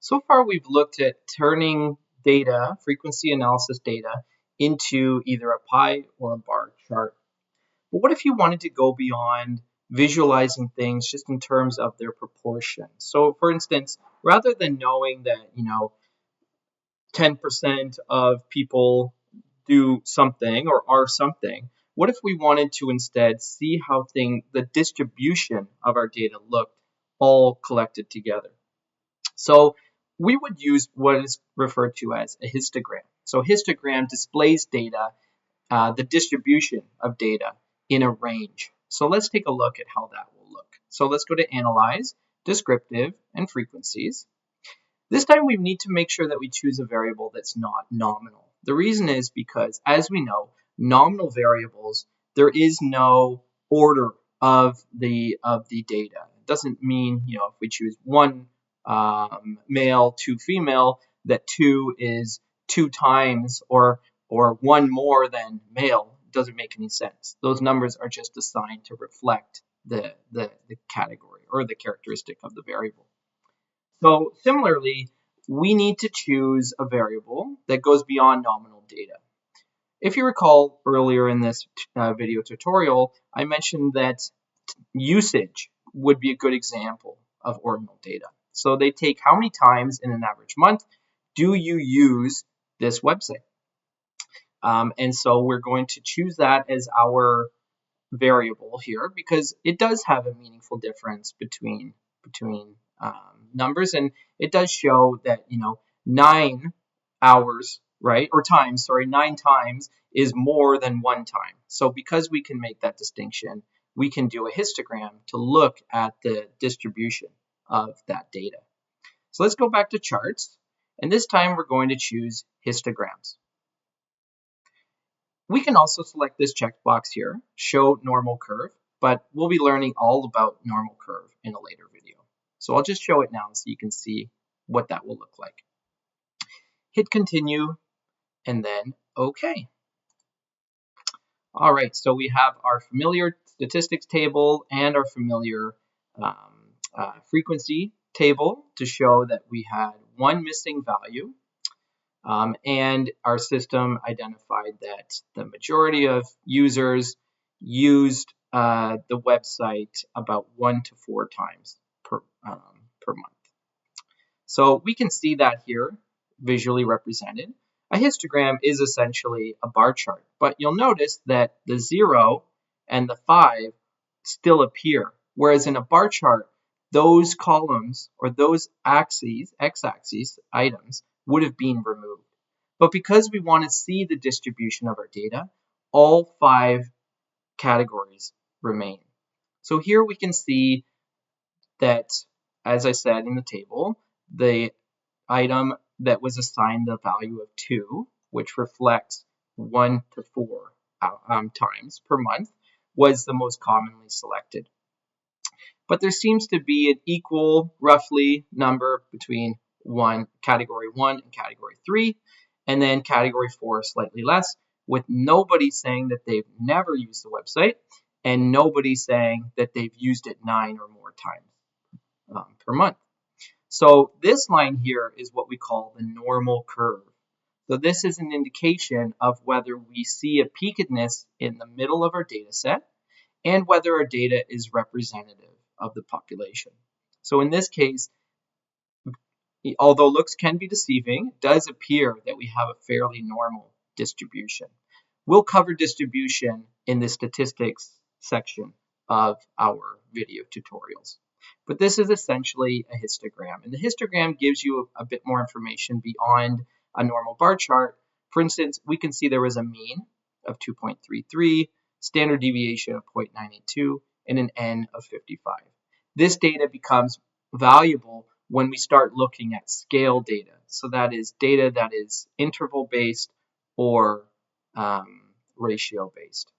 So far, we've looked at turning data, frequency analysis data, into either a pie or a bar chart. But what if you wanted to go beyond visualizing things just in terms of their proportion? So for instance, rather than knowing that, 10% of people do something or are something, what if we wanted to instead see how the distribution of our data looked all collected together? So we would use what is referred to as a histogram. So histogram displays data, the distribution of data in a range. So let's take a look at how that will look. So let's go to Analyze, Descriptive, and Frequencies. This time we need to make sure that we choose a variable that's not nominal. The reason is because, as we know, nominal variables, there is no order of the data. It doesn't mean, if we choose one male, two female, that two is two times or one more than male. It doesn't make any sense. Those numbers are just assigned to reflect the category or the characteristic of the variable. So similarly, we need to choose a variable that goes beyond nominal data. If you recall earlier in this video tutorial, I mentioned that usage would be a good example of ordinal data. So they take how many times in an average month do you use this website? And so we're going to choose that as our variable here because it does have a meaningful difference between numbers, and it does show that 9 hours, right, or times, sorry, 9 times is more than 1 time. So because we can make that distinction, we can do a histogram to look at the distribution of that data. So let's go back to charts, and this time we're going to choose histograms. We can also select this checkbox here, show normal curve, but we'll be learning all about normal curve in a later video. So I'll just show it now so you can see what that will look like. Hit continue and then OK. All right, so we have our familiar statistics table and our familiar frequency table to show that we had one missing value. And our system identified that the majority of users used the website about 1 to 4 times per month. So we can see that here visually represented. A histogram is essentially a bar chart, but you'll notice that the 0 and the 5 still appear, whereas in a bar chart, those columns or those axes, x-axis items, would have been removed. But because we want to see the distribution of our data, all 5 categories remain. So here we can see that, as I said in the table, the item that was assigned the value of 2, which reflects 1 to 4 times per month, was the most commonly selected. But there seems to be an equal, roughly, number between category 1 and category 3, and then category 4 slightly less, with nobody saying that they've never used the website and nobody saying that they've used it 9 or more times per month. So this line here is what we call the normal curve. So this is an indication of whether we see a peakedness in the middle of our data set and whether our data is representative of the population. So in this case, although looks can be deceiving, it does appear that we have a fairly normal distribution. We'll cover distribution in the statistics section of our video tutorials. But this is essentially a histogram, and the histogram gives you a bit more information beyond a normal bar chart. For instance, we can see there was a mean of 2.33, standard deviation of 0.982, and an N of 55. This data becomes valuable when we start looking at scale data. So that is data that is interval-based or ratio-based.